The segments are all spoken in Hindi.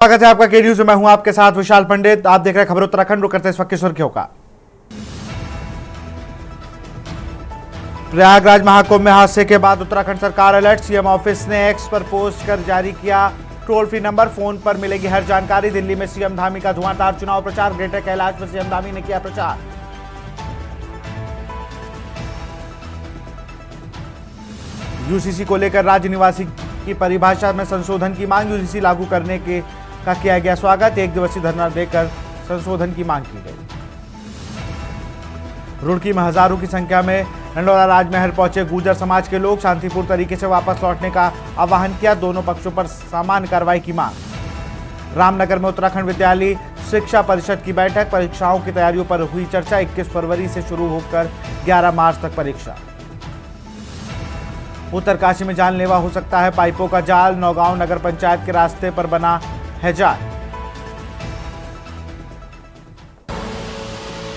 स्वागत है आपका के न्यूज में। मैं हूं आपके साथ विशाल पंडित। आप देख रहे हैं खबर उत्तराखंड। रुक करते हैं इस वक्त की सुर्खियों का। प्रयागराज महाकुंभ में हादसे के बाद उत्तराखंड सरकार अलर्ट। सीएम ऑफिस ने एक्स पर पोस्ट कर जारी किया टोल फ्री नंबर। फोन पर मिलेगी हर जानकारी। दिल्ली में सीएम धामी का धुआंधार चुनाव प्रचार। ग्रेटर कैलाश में सीएम धामी ने किया प्रचार। यूसीसी को लेकर राज्य निवासी की परिभाषा में संशोधन की मांग। यूजीसी लागू करने का किया गया स्वागत। एक दिवसीय धरना देकर संशोधन की मांग की गई। रुड़की में हजारों की संख्या में लंडौरा राजमहल पहुंचे गुर्जर समाज के लोग। शांतिपूर्ण तरीके से वापस लौटने का आह्वान किया। दोनों पक्षों पर सामान्य कार्रवाई की मांग। रामनगर में उत्तराखंड विद्यालय शिक्षा परिषद की बैठक। परीक्षाओं की तैयारियों पर हुई चर्चा। 21 फरवरी से शुरू होकर 11 मार्च तक परीक्षा। उत्तरकाशी में जानलेवा हो सकता है पाइपों का जाल। नौगांव नगर पंचायत के रास्ते पर बना है जाल।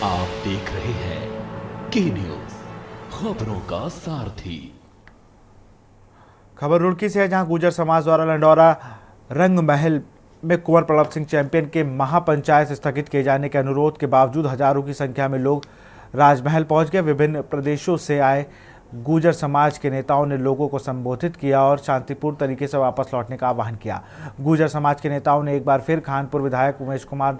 आप देख रहे हैं के न्यूज, खबरों का सारथी। खबर रुड़की से है, जहां गुर्जर समाज द्वारा लंडौरा रंग महल में कुंवर प्रणब सिंह चैंपियन के महापंचायत स्थगित किए जाने के अनुरोध के बावजूद हजारों की संख्या में लोग राजमहल पहुंच गए। विभिन्न प्रदेशों से आए गुर्जर समाज के नेताओं ने लोगों को संबोधित किया और शांतिपूर्ण तरीके से वापस लौटने का आह्वान किया। गुर्जर समाज के नेताओं ने एक बार फिर खानपुर विधायक उमेश कुमार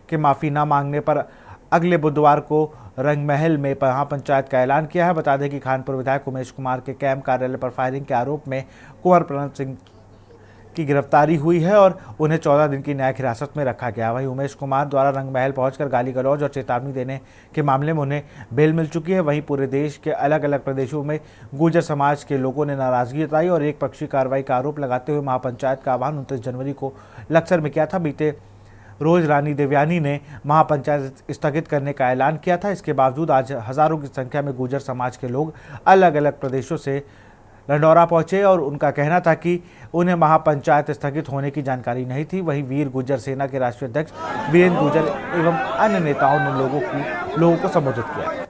के माफी न मांगने पर अगले बुधवार को रंगमहल में महापंचायत का ऐलान किया है। बता दें कि खानपुर विधायक उमेश कुमार के कैंप कार्यालय पर फायरिंग के आरोप में कुंवर प्रणब सिंह की गिरफ्तारी हुई है और उन्हें 14 दिन की न्यायिक हिरासत में रखा गया। वहीं उमेश कुमार द्वारा रंगमहल पहुंचकर गाली गलौज और चेतावनी देने के मामले में उन्हें बेल मिल चुकी है। वहीं पूरे देश के अलग अलग प्रदेशों में गुर्जर समाज के लोगों ने नाराजगी जताई और एक पक्षीय कार्रवाई का आरोप लगाते हुए महापंचायत का आह्वान 29 जनवरी को लक्सर में किया था। बीते रोज रानी देवयानी ने महापंचायत स्थगित करने का ऐलान किया था। इसके बावजूद आज हजारों की संख्या में गुर्जर समाज के लोग अलग अलग प्रदेशों से लंडौरा पहुंचे और उनका कहना था कि उन्हें महापंचायत स्थगित होने की जानकारी नहीं थी। वहीं वीर गुर्जर सेना के राष्ट्रीय अध्यक्ष वीरेंद्र गुर्जर एवं अन्य नेताओं ने लोगों को संबोधित किया।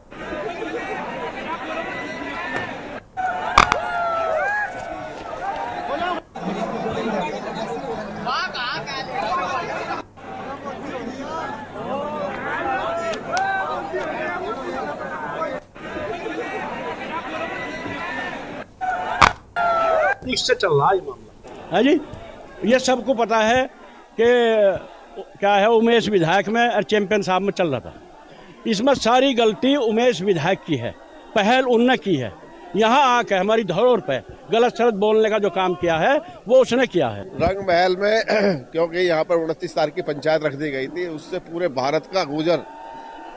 इससे चल रहा है मामला है जी। ये सबको पता है कि क्या है, उमेश विधायक में और चैंपियन साहब में चल रहा था। इसमें सारी गलती उमेश विधायक की है, पहल उनने की है। यहाँ आकर हमारी धरोहर पे गलत सलत बोलने का जो काम किया है वो उसने किया है। रंग महल में क्योंकि यहाँ पर 29 तारीख की पंचायत रख दी गई थी, उससे पूरे भारत का गुर्जर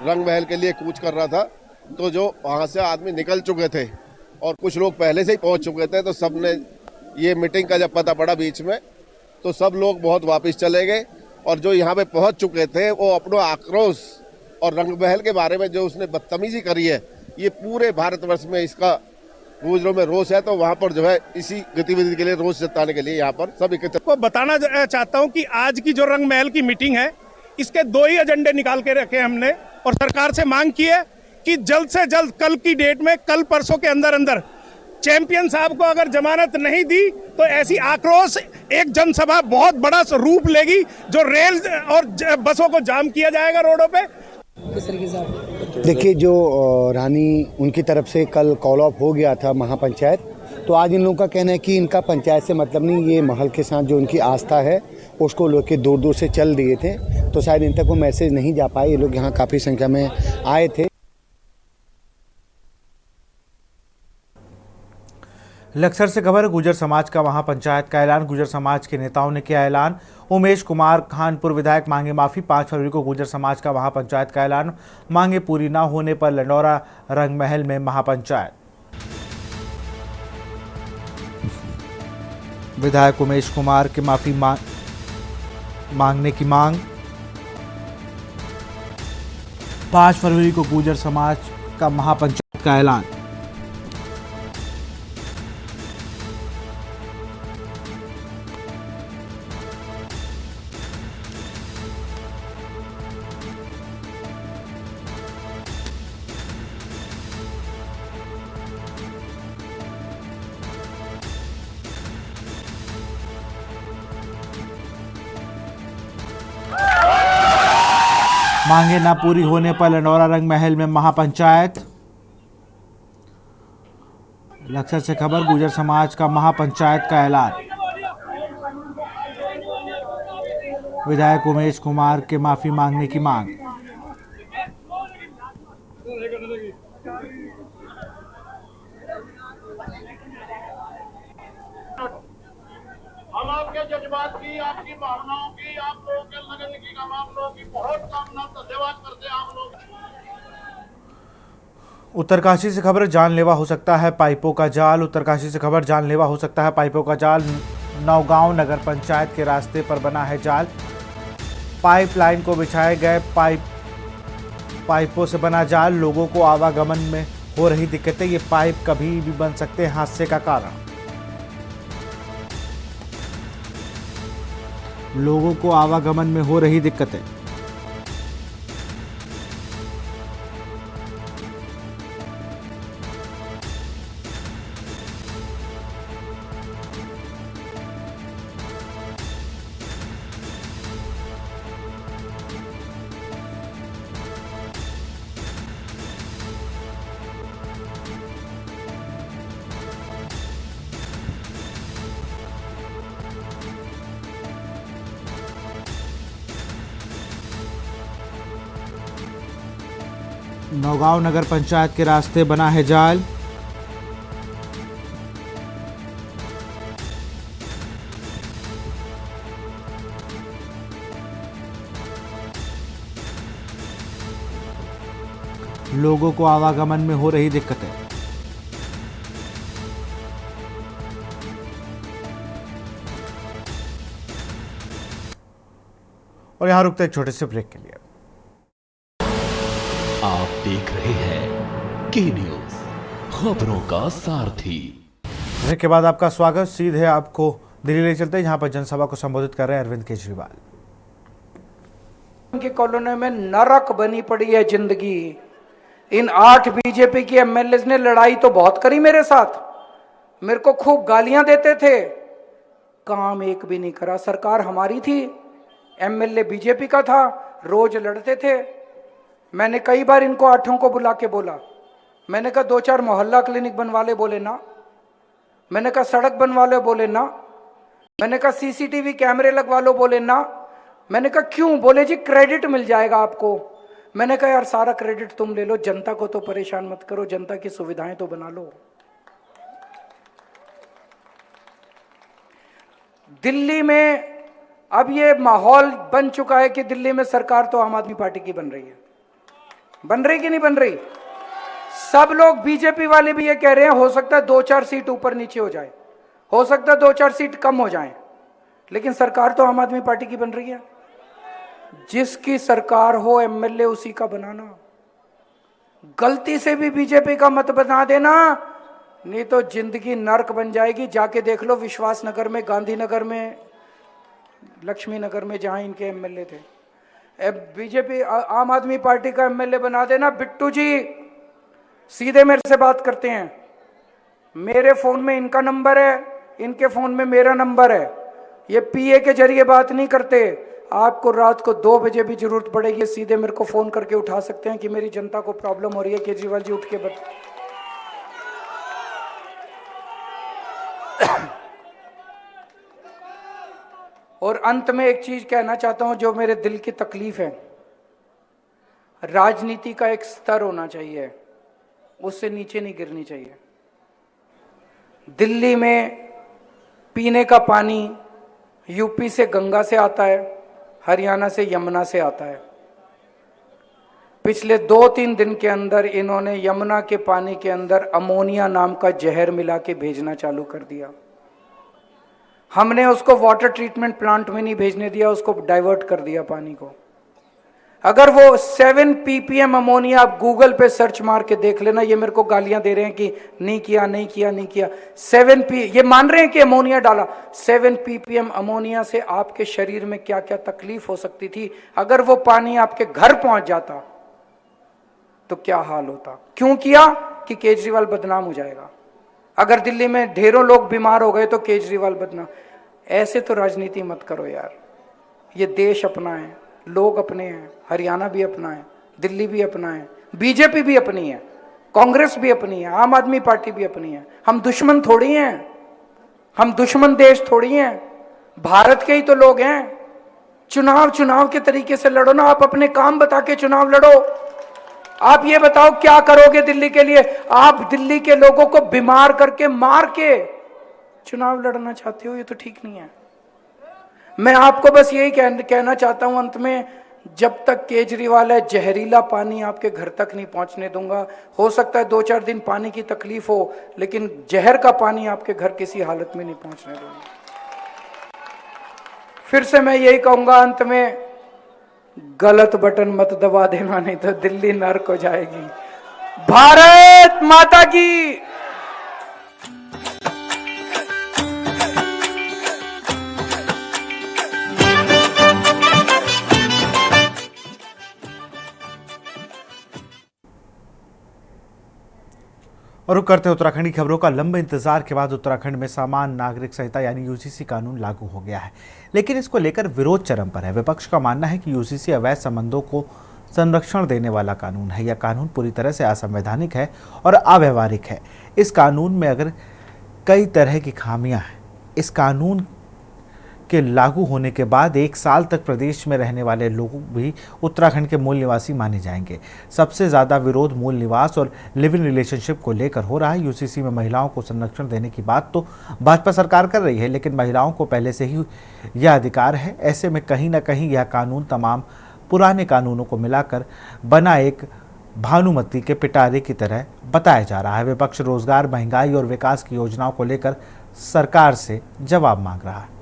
रंग महल के लिए कूच कर रहा था। तो जो वहाँ से आदमी निकल चुके थे और कुछ लोग पहले से ही पहुँच चुके थे, तो सबने ये मीटिंग का जब पता पड़ा बीच में, तो सब लोग बहुत वापस चले गए। और जो यहाँ पे पहुँच चुके थे वो अपना आक्रोश और रंग महल के बारे में जो उसने बदतमीजी करी है, ये पूरे भारतवर्ष में इसका गुर्जरों में रोष है। तो वहाँ पर जो है इसी गतिविधि के लिए रोष जताने के लिए यहाँ पर सब एकत्र को बताना चाहता हूँ कि आज की जो रंग महल की मीटिंग है, इसके 2 ही एजेंडे निकाल के रखे हमने और सरकार से मांग की है कि जल्द से जल्द कल की डेट में, कल परसों के अंदर अंदर चैंपियन साहब को अगर जमानत नहीं दी तो ऐसी आक्रोश एक जनसभा बहुत बड़ा रूप लेगी, जो रेल और बसों को जाम किया जाएगा रोडों पे। देखिए, जो रानी उनकी तरफ से कल कॉल ऑफ हो गया था महापंचायत, तो आज इन लोगों का कहना है कि इनका पंचायत से मतलब नहीं, ये महल के साथ जो उनकी आस्था है उसको लोग के दूर दूर से चल दिए थे, तो शायद इन तक वो मैसेज नहीं जा पाए। ये लोग यहाँ काफ़ी संख्या में आए थे। लक्सर से खबर। गुर्जर समाज का महापंचायत का ऐलान। गुर्जर समाज के नेताओं ने किया ऐलान। उमेश कुमार खानपुर विधायक मांगे माफी। 5 फरवरी को गुर्जर समाज का महापंचायत का ऐलान। मांगे पूरी न होने पर लंडौरा रंगमहल में महापंचायत। विधायक उमेश कुमार के माफी मांगने की मांग। 5 फरवरी को गुर्जर समाज का महापंचायत का ऐलान। मांगे न पूरी होने पर लंडौरा रंग महल में महापंचायत। लक्सर से खबर, गुर्जर समाज का महापंचायत का ऐलान। विधायक उमेश कुमार के माफी मांगने की मांग। हम आपके जज्बात की, आपकी भावनाओं की, आप लोगों के लगन की, हम आप लोगों की बहुत कामना धन्यवाद करते हैं आप लोग। उत्तरकाशी से खबर, जानलेवा हो सकता है पाइपों का जाल। उत्तरकाशी से खबर, जानलेवा हो सकता है पाइपों का जाल। नौगांव नगर पंचायत के रास्ते पर बना है जाल। पाइपलाइन को बिछाए गए पाइपों से बना जाल। लोगों को आवागमन में हो रही दिक्कतें। ये पाइप कभी भी बन सकते हैं हादसे का कारण। लोगों को आवागमन में हो रही दिक्कतें। नौगांव नगर पंचायत के रास्ते बना है जाल। लोगों को आवागमन में हो रही दिक्कतें। और यहां रुकते हैं छोटे से ब्रेक के लिए। आप देख रहे हैं के न्यूज, खबरों का सारथी। ब्रेक के बाद आपका स्वागत। सीधे आपको दिल्ली ले चलते हैं, जहां पर जनसभा को संबोधित कर रहे हैं अरविंद केजरीवाल। उनकी कॉलोनी में नरक बनी पड़ी है जिंदगी। इन 8 बीजेपी के एमएलए ने लड़ाई तो बहुत करी मेरे साथ, मेरे को खूब गालियां देते थे, काम एक भी नहीं करा। सरकार हमारी थी, एमएलए बीजेपी का था, रोज लड़ते थे। मैंने कई बार इनको 8 को बुला के बोला, मैंने कहा 2-4 मोहल्ला क्लिनिक बनवा ले, बोले ना। मैंने कहा सड़क बनवा ले, बोले ना। मैंने कहा सीसीटीवी कैमरे लगवा लो, बोले ना। मैंने कहा क्यों? बोले जी क्रेडिट मिल जाएगा आपको। मैंने कहा यार सारा क्रेडिट तुम ले लो, जनता को तो परेशान मत करो, जनता की सुविधाएं तो बना लो। दिल्ली में अब ये माहौल बन चुका है कि दिल्ली में सरकार तो आम आदमी पार्टी की बन रही है। बन रही कि नहीं बन रही? सब लोग बीजेपी वाले भी ये कह रहे हैं हो सकता है 2-4 सीट ऊपर नीचे हो जाए, हो सकता है 2-4 सीट कम हो जाए, लेकिन सरकार तो आम आदमी पार्टी की बन रही है। जिसकी सरकार हो एमएलए उसी का बनाना। गलती से भी बीजेपी का मत बना देना, नहीं तो जिंदगी नर्क बन जाएगी। जाके देख लो विश्वास नगर में, गांधीनगर में, लक्ष्मी नगर में, जहां इनके एमएलए थे। बीजेपी आम आदमी पार्टी का एमएलए बना देना। बिट्टू जी सीधे मेरे से बात करते हैं, मेरे फोन में इनका नंबर है, इनके फोन में मेरा नंबर है। ये पीए के जरिए बात नहीं करते। आपको रात को 2 बजे भी जरूरत पड़ेगी, सीधे मेरे को फोन करके उठा सकते हैं कि मेरी जनता को प्रॉब्लम हो रही है, केजरीवाल जी उठ के बता। और अंत में एक चीज कहना चाहता हूं जो मेरे दिल की तकलीफ है। राजनीति का एक स्तर होना चाहिए, उससे नीचे नहीं गिरनी चाहिए। दिल्ली में पीने का पानी यूपी से गंगा से आता है, हरियाणा से यमुना से आता है। पिछले 2-3 दिन के अंदर इन्होंने यमुना के पानी के अंदर अमोनिया नाम का जहर मिला के भेजना चालू कर दिया। हमने उसको वाटर ट्रीटमेंट प्लांट में नहीं भेजने दिया, उसको डाइवर्ट कर दिया पानी को। अगर वो 7 ppm अमोनिया, आप गूगल पे सर्च मार के देख लेना, ये मेरे को गालियां दे रहे हैं कि नहीं किया नहीं किया नहीं किया। 7 ये मान रहे हैं कि अमोनिया डाला। 7 ppm अमोनिया से आपके शरीर में क्या क्या तकलीफ हो सकती थी। अगर वो पानी आपके घर पहुंच जाता तो क्या हाल होता। क्यों किया? कि केजरीवाल बदनाम हो जाएगा। अगर दिल्ली में ढेरों लोग बीमार हो गए तो केजरीवाल बदनाम। ऐसे तो राजनीति मत करो यार, ये देश अपना है। लोग अपने हैं, हरियाणा भी अपना है, दिल्ली भी अपना है, बीजेपी भी अपनी है, कांग्रेस भी अपनी है, आम आदमी पार्टी भी अपनी है। हम दुश्मन थोड़ी हैं, हम दुश्मन देश थोड़ी हैं, भारत के ही तो लोग हैं। चुनाव के तरीके से लड़ो ना, आप अपने काम बता के चुनाव लड़ो। आप ये बताओ क्या करोगे दिल्ली के लिए? आप दिल्ली के लोगों को बीमार करके मार के चुनाव लड़ना चाहते हो, ये तो ठीक नहीं है। मैं आपको बस यही कहना चाहता हूं अंत में, जब तक केजरीवाल है जहरीला पानी आपके घर तक नहीं पहुंचने दूंगा। हो सकता है 2-4 दिन पानी की तकलीफ हो, लेकिन जहर का पानी आपके घर किसी हालत में नहीं पहुंचने दूंगा। फिर से मैं यही कहूंगा अंत में, गलत बटन मत दबा देना, नहीं तो दिल्ली नर्क हो जाएगी। भारत माता की। और रुक करते उत्तराखंड की खबरों का। लंबे इंतजार के बाद उत्तराखंड में सामान्य नागरिक संहिता यानी यूसीसी कानून लागू हो गया है, लेकिन इसको लेकर विरोध चरम पर है। विपक्ष का मानना है कि यूसीसी अवैध संबंधों को संरक्षण देने वाला कानून है। यह कानून पूरी तरह से असंवैधानिक है और अव्यवहारिक है। इस कानून में अगर कई तरह की खामियां हैं। इस कानून के लागू होने के बाद 1 साल तक प्रदेश में रहने वाले लोग भी उत्तराखंड के मूल निवासी माने जाएंगे। सबसे ज़्यादा विरोध मूल निवास और लिव इन रिलेशनशिप को लेकर हो रहा है। यूसीसी में महिलाओं को संरक्षण देने की बात तो भाजपा सरकार कर रही है, लेकिन महिलाओं को पहले से ही यह अधिकार है। ऐसे में कहीं ना कहीं यह कानून तमाम पुराने कानूनों को मिलाकर बना एक भानुमती के पिटारे की तरह बताया जा रहा है। विपक्ष रोजगार, महंगाई और विकास की योजनाओं को लेकर सरकार से जवाब मांग रहा है।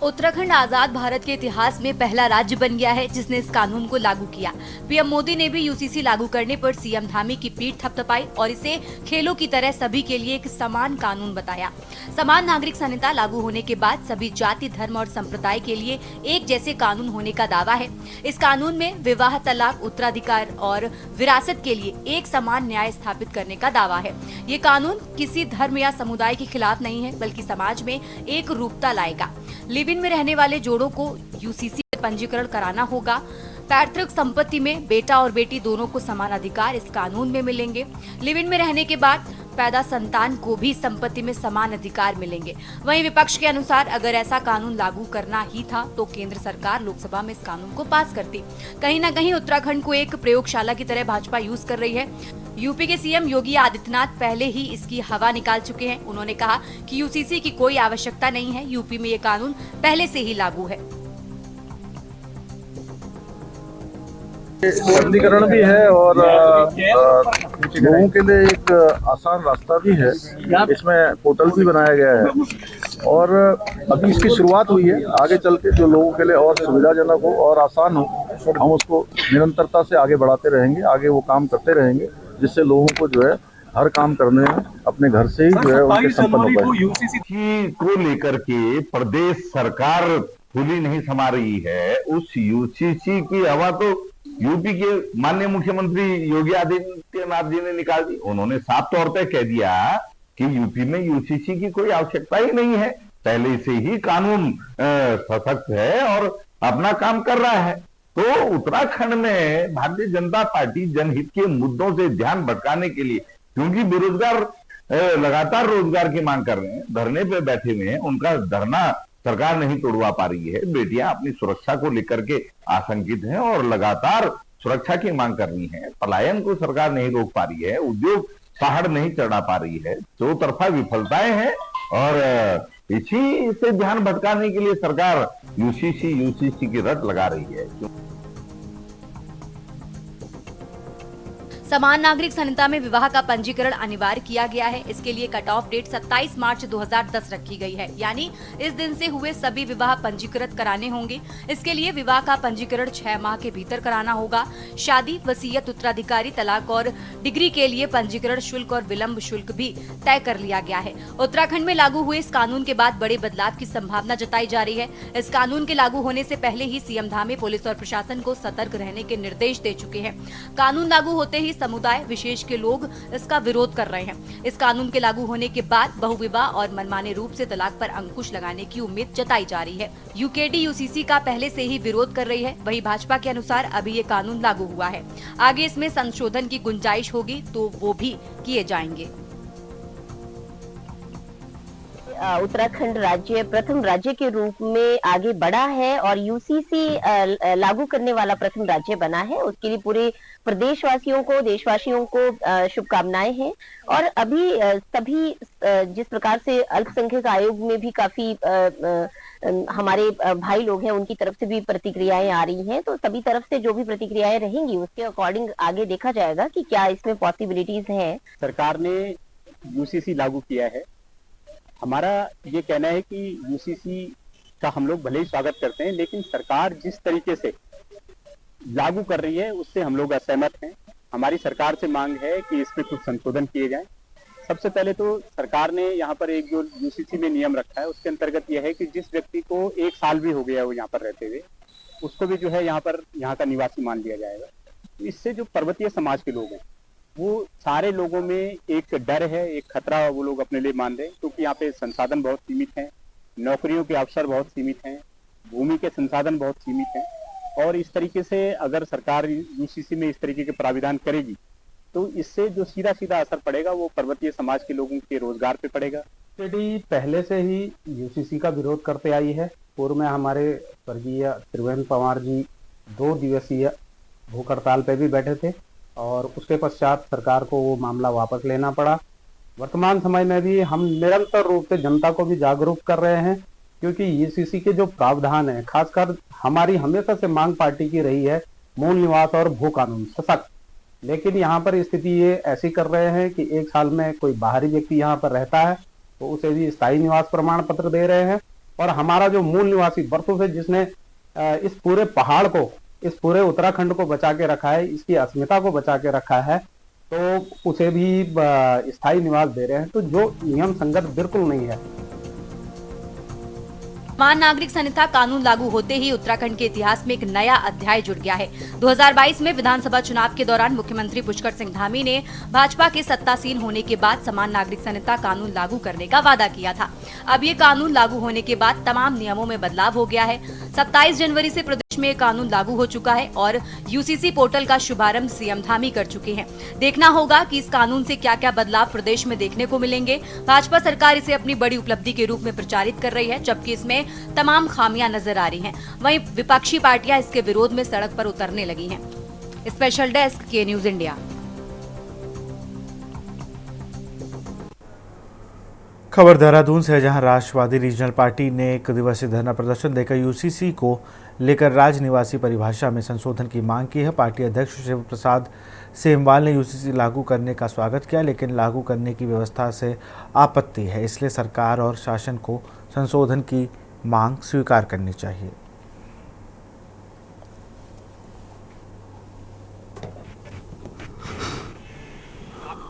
उत्तराखंड आजाद भारत के इतिहास में पहला राज्य बन गया है जिसने इस कानून को लागू किया। पीएम मोदी ने भी यूसीसी लागू करने पर सीएम धामी की पीठ थपथपाई और इसे खेलों की तरह सभी के लिए एक समान कानून बताया। समान नागरिक संहिता लागू होने के बाद सभी जाति, धर्म और संप्रदाय के लिए एक जैसे कानून होने का दावा है। इस कानून में विवाह, तलाक, उत्तराधिकार और विरासत के लिए एक समान न्याय स्थापित करने का दावा है। ये कानून किसी धर्म या समुदाय के खिलाफ नहीं है, बल्कि समाज में एक रूपता लाएगा। लिव इन में रहने वाले जोड़ों को यूसीसी में पंजीकरण कराना होगा। पैतृक संपत्ति में बेटा और बेटी दोनों को समान अधिकार इस कानून में मिलेंगे। लिव इन में रहने के बाद पैदा संतान को भी संपत्ति में समान अधिकार मिलेंगे। वहीं विपक्ष के अनुसार अगर ऐसा कानून लागू करना ही था तो केंद्र सरकार लोकसभा में इस कानून को पास करती। कहीं ना कहीं उत्तराखंड को एक प्रयोगशाला की तरह भाजपा यूज कर रही है। यूपी के सीएम योगी आदित्यनाथ पहले ही इसकी हवा निकाल चुके हैं। उन्होंने कहा कि यूसीसी की कोई आवश्यकता नहीं है, यूपी में ये कानून पहले से ही लागू है। सरलीकरण भी है और लोगों के लिए एक आसान रास्ता भी है। इसमें पोर्टल भी बनाया गया है और अभी इसकी शुरुआत हुई है। आगे चल के जो लोगों के लिए और सुविधाजनक हो और आसान हो, हम उसको निरंतरता से आगे बढ़ाते रहेंगे, आगे वो काम करते रहेंगे, जिससे लोगों को जो है हर काम करने में अपने घर से ही जो है उनके संपन्न हो पाए। यूसीसी को लेकर के प्रदेश सरकार खुली नहीं समा रही है। उस यूसीसी की हवा तो यूपी के माननीय मुख्यमंत्री योगी आदित्यनाथ जी ने निकाल दी। उन्होंने साफ तौर पर कह दिया कि यूपी में यूसीसी की कोई आवश्यकता ही नहीं है, पहले से ही कानून सशक्त है और अपना काम कर रहा है। तो उत्तराखंड में भारतीय जनता पार्टी जनहित के मुद्दों से ध्यान भटकाने के लिए, क्योंकि बेरोजगार लगातार रोजगार की मांग कर रहे हैं, धरने पे बैठे हुए हैं, उनका धरना सरकार नहीं तोड़वा पा रही है। बेटियां अपनी सुरक्षा को लेकर के आशंकित हैं और लगातार सुरक्षा की मांग कर रही हैं। पलायन को सरकार नहीं रोक पा रही है, उद्योग पहाड़ नहीं चढ़ा पा रही है, दो तरफा विफलताएं हैं और इसी से ध्यान भटकाने के लिए सरकार यूसीसी की रट लगा रही है। समान नागरिक संहिता में विवाह का पंजीकरण अनिवार्य किया गया है। इसके लिए कट ऑफ डेट 27 मार्च 2010 रखी गई है, यानी इस दिन से हुए सभी विवाह पंजीकृत कराने होंगे। इसके लिए विवाह का पंजीकरण 6 माह के भीतर कराना होगा। शादी, वसीयत, उत्तराधिकारी, तलाक और डिग्री के लिए पंजीकरण शुल्क और विलंब शुल्क भी तय कर लिया गया है। उत्तराखंड में लागू हुए इस कानून के बाद बड़े बदलाव की संभावना जताई जा रही है। इस कानून के लागू होने से पहले ही सीएम धामी पुलिस और प्रशासन को सतर्क रहने के निर्देश दे चुके हैं। कानून लागू होते ही समुदाय विशेष के लोग इसका विरोध कर रहे हैं। इस कानून के लागू होने के बाद बहुविवाह और मनमाने रूप से तलाक पर अंकुश लगाने की उम्मीद जताई जा रही है। यूकेडी यूसीसी का पहले से ही विरोध कर रही है। वहीं भाजपा के अनुसार अभी ये कानून लागू हुआ है, आगे इसमें संशोधन की गुंजाइश होगी तो वो भी किए जाएंगे। उत्तराखंड राज्य प्रथम राज्य के रूप में आगे बढ़ा है और यूसीसी लागू करने वाला प्रथम राज्य बना है। उसके लिए पूरे प्रदेशवासियों को, देशवासियों को शुभकामनाएं हैं। और अभी सभी जिस प्रकार से अल्पसंख्यक आयोग में भी काफी हमारे भाई लोग हैं, उनकी तरफ से भी प्रतिक्रियाएं आ रही हैं, तो सभी तरफ से जो भी प्रतिक्रियाएं रहेंगी उसके अकॉर्डिंग आगे देखा जाएगा कि क्या इसमें पॉसिबिलिटीज हैं। सरकार ने यूसीसी लागू किया है। हमारा ये कहना है कि यूसीसी का हम लोग भले ही स्वागत करते हैं, लेकिन सरकार जिस तरीके से लागू कर रही है उससे हम लोग असहमत हैं। हमारी सरकार से मांग है कि इसमें कुछ संशोधन किए जाएं। सबसे पहले तो सरकार ने यहाँ पर एक जो यूसीसी में नियम रखा है उसके अंतर्गत यह है कि जिस व्यक्ति को 1 साल भी हो गया वो यहाँ पर रहते हुए, उसको भी जो है यहाँ का निवासी मान लिया जाएगा। तो इससे जो पर्वतीय समाज के लोग हैं वो सारे लोगों में एक डर है, एक खतरा वो लोग अपने लिए मान रहे हैं, क्योंकि यहाँ पे संसाधन बहुत सीमित हैं, नौकरियों के अवसर बहुत सीमित हैं, भूमि के संसाधन बहुत सीमित हैं। और इस तरीके से अगर सरकार यूसीसी में इस तरीके के प्राविधान करेगी तो इससे जो सीधा सीधा असर पड़ेगा वो पर्वतीय समाज के लोगों के रोजगार पे पड़ेगा। पहले से ही यूसीसी का विरोध करते आई है। पूर्व में हमारे स्वर्गीय त्रिवेंद्र पंवार जी 2 दिवसीय भूख हड़ताल पे भी बैठे थे और उसके पश्चात सरकार को वो मामला वापस लेना पड़ा। वर्तमान समय में भी हम निरंतर रूप से जनता को भी जागरूक कर रहे हैं, क्योंकि यूसीसी के जो प्रावधान है, खासकर हमारी हमेशा से मांग पार्टी की रही है मूल निवास और भू कानून सशक्त, लेकिन यहाँ पर स्थिति ये ऐसी कर रहे हैं कि 1 साल में कोई बाहरी व्यक्ति यहाँ पर रहता है तो उसे भी स्थायी निवास प्रमाण पत्र दे रहे हैं। और हमारा जो मूल निवासी वर्षों से जिसने इस पूरे पहाड़ को, इस पूरे उत्तराखंड को बचा के रखा है, इसकी अस्मिता को बचा के रखा है, तो उसे भी स्थायी निवास दे रहे हैं, तो जो नियम संगत बिल्कुल नहीं है। समान नागरिक संहिता कानून लागू होते ही उत्तराखंड के इतिहास में एक नया अध्याय जुड़ गया है। 2022 में विधानसभा चुनाव के दौरान मुख्यमंत्री पुष्कर सिंह धामी ने भाजपा के सत्तासीन होने के बाद समान नागरिक संहिता कानून लागू करने का वादा किया था। अब ये कानून लागू होने के बाद तमाम नियमों में बदलाव हो गया है। 27 जनवरी से प्रदेश में कानून लागू हो चुका है और यूसीसी पोर्टल का शुभारंभ सीएम धामी कर चुके हैं। देखना होगा कि इस कानून से क्या क्या बदलाव प्रदेश में देखने को मिलेंगे। भाजपा सरकार इसे अपनी बड़ी उपलब्धि के रूप में प्रचारित कर रही है, जबकि इसमें तमाम खामियां नजर आ रही हैं। वहीं विपक्षी पार्टियां इसके विरोध में सड़क पर उतरने लगी हैं। स्पेशल डेस्क के न्यूज इंडिया। खबर देहरादून से है, जहां राष्ट्रवादी रीजनल पार्टी ने 1 दिवसीय धरना प्रदर्शन देकर यूसीसी को लेकर राज निवासी परिभाषा में संशोधन की मांग की है। पार्टी अध्यक्ष शिव प्रसाद सेमवाल ने यूसीसी लागू करने का स्वागत किया, लेकिन लागू करने की व्यवस्था से आपत्ति है, इसलिए सरकार और शासन को संशोधन की मांग स्वीकार करनी चाहिए।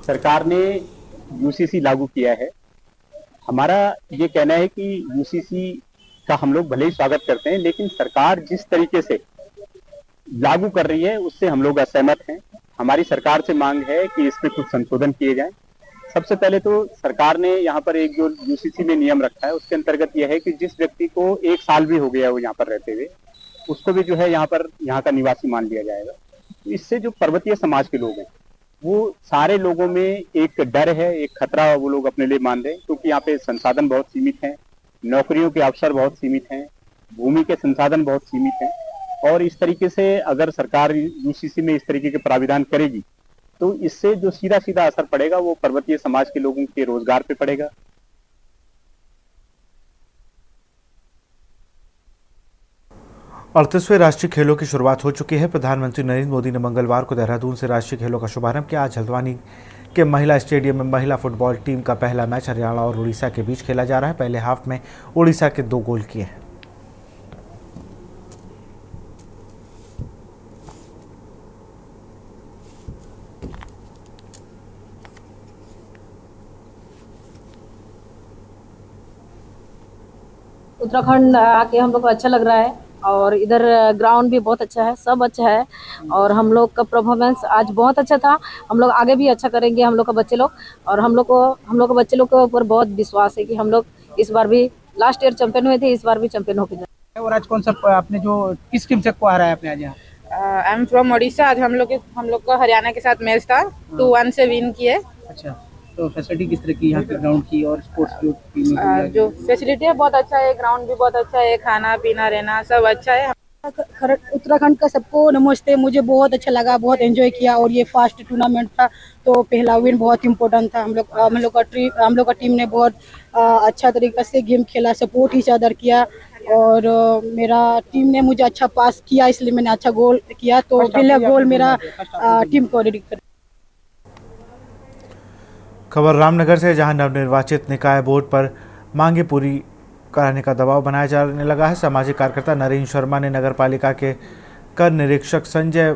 सरकार ने यूसीसी लागू किया है। हमारा ये कहना है कि यूसीसी का हम लोग भले ही स्वागत करते हैं, लेकिन सरकार जिस तरीके से लागू कर रही है उससे हम लोग असहमत हैं। हमारी सरकार से मांग है कि इसमें कुछ संशोधन किए जाएं। सबसे पहले तो सरकार ने यहाँ पर एक जो यूसीसी में नियम रखा है उसके अंतर्गत यह है कि जिस व्यक्ति को 1 साल भी हो गया वो यहाँ पर रहते हुए, उसको भी जो है यहाँ का निवासी मान लिया जाएगा। इससे जो पर्वतीय समाज के लोग हैं वो सारे लोगों में एक डर है, एक खतरा वो लोग अपने लिए मान रहे हैं, क्योंकि यहाँ पे संसाधन बहुत सीमित हैं, नौकरियों के अवसर बहुत सीमित हैं, भूमि के संसाधन बहुत सीमित हैं। और इस तरीके से अगर सरकार यूसीसी में इस तरीके के प्राविधान करेगी तो इससे जो सीधा सीधा असर पड़ेगा वो पर्वतीय समाज के लोगों के रोजगार पे पड़ेगा। 38वें राष्ट्रीय खेलों की शुरुआत हो चुकी है। प्रधानमंत्री नरेंद्र मोदी ने मंगलवार को देहरादून से राष्ट्रीय खेलों का शुभारंभ किया। आज हल्द्वानी के महिला स्टेडियम में महिला फुटबॉल टीम का पहला मैच हरियाणा और उड़ीसा के बीच खेला जा रहा है। पहले हाफ में उड़ीसा के 2 गोल किए हैं। उत्तराखंड आके हम लोग को अच्छा लग रहा है और इधर ग्राउंड भी बहुत अच्छा है, सब अच्छा है और हम लोग का परफॉर्मेंस आज बहुत अच्छा था। हम लोग आगे भी अच्छा करेंगे, हम लोग का बच्चे लोग, और हम लोग को बच्चे लोग के ऊपर बहुत विश्वास है कि हम लोग इस बार भी लास्ट ईयर चैंपियन हुए थे, इस बार भी चैंपियन होकर जाए। और आज कौन सा आपने जो किस टीम से को हराया आपने आज यहाँ? I am from Odisha. आज हम लोग का हरियाणा के साथ मैच था, 2-1 से विन किए। अच्छा, तो फैसिलिटी किस तरह की यहाँ पे ग्राउंड की और स्पोर्ट्स की? जो फैसिलिटी है बहुत अच्छा है, ग्राउंड भी बहुत अच्छा है, खाना पीना रहना सब अच्छा है। उत्तराखंड का सबको नमस्ते। मुझे बहुत अच्छा लगा, बहुत एंजॉय किया और ये फर्स्ट टूर्नामेंट था तो पहला विन बहुत इम्पोर्टेंट था। हम लोग का टीम ने बहुत अच्छा तरीके से गेम खेला, सपोर्ट ईच अदर किया और मेरा टीम ने मुझे अच्छा पास किया, इसलिए मैंने अच्छा गोल किया। तो पहला गोल मेरा टीम को डेडिकेट कर। खबर रामनगर से, जहां नवनिर्वाचित निकाय बोर्ड पर मांगे पूरी कराने का दबाव बनाया जाने लगा है। सामाजिक कार्यकर्ता नरेंद्र शर्मा ने नगरपालिका के कर निरीक्षक संजय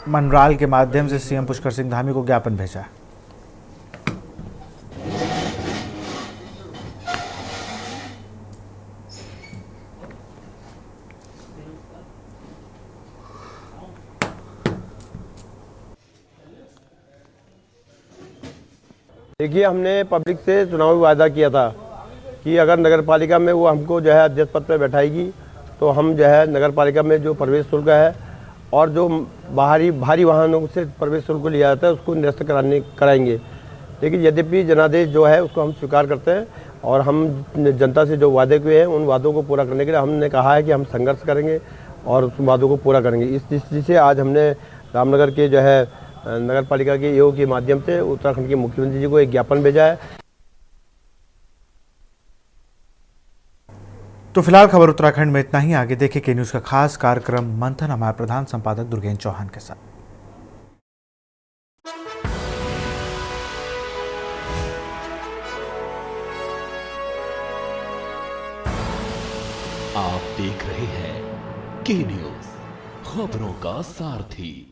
मनराल के माध्यम से सीएम पुष्कर सिंह धामी को ज्ञापन भेजा। देखिए, हमने पब्लिक से चुनावी वादा किया था कि अगर नगर पालिका में वो हमको जो है अध्यक्ष पद पर बैठाएगी तो हम जो है नगर पालिका में जो प्रवेश शुल्क है और जो भारी वाहनों से प्रवेश शुल्क लिया जाता है उसको निरस्त कराएंगे। लेकिन यद्यपि जनादेश जो है उसको हम स्वीकार करते हैं और हम जनता से जो वादे किए हैं उन वादों को पूरा करने के लिए हमने कहा है कि हम संघर्ष करेंगे और उस वादों को पूरा करेंगे। इस दृष्टि से आज हमने रामनगर के जो है नगर पालिका के ईओ के माध्यम से उत्तराखंड के मुख्यमंत्री जी को एक ज्ञापन भेजा है। तो फिलहाल खबर उत्तराखंड में इतना ही। आगे देखें के न्यूज़ का खास कार्यक्रम मंथन हमारे प्रधान संपादक दुर्गेन चौहान के साथ। आप देख रहे हैं के न्यूज़, खबरों का सारथी।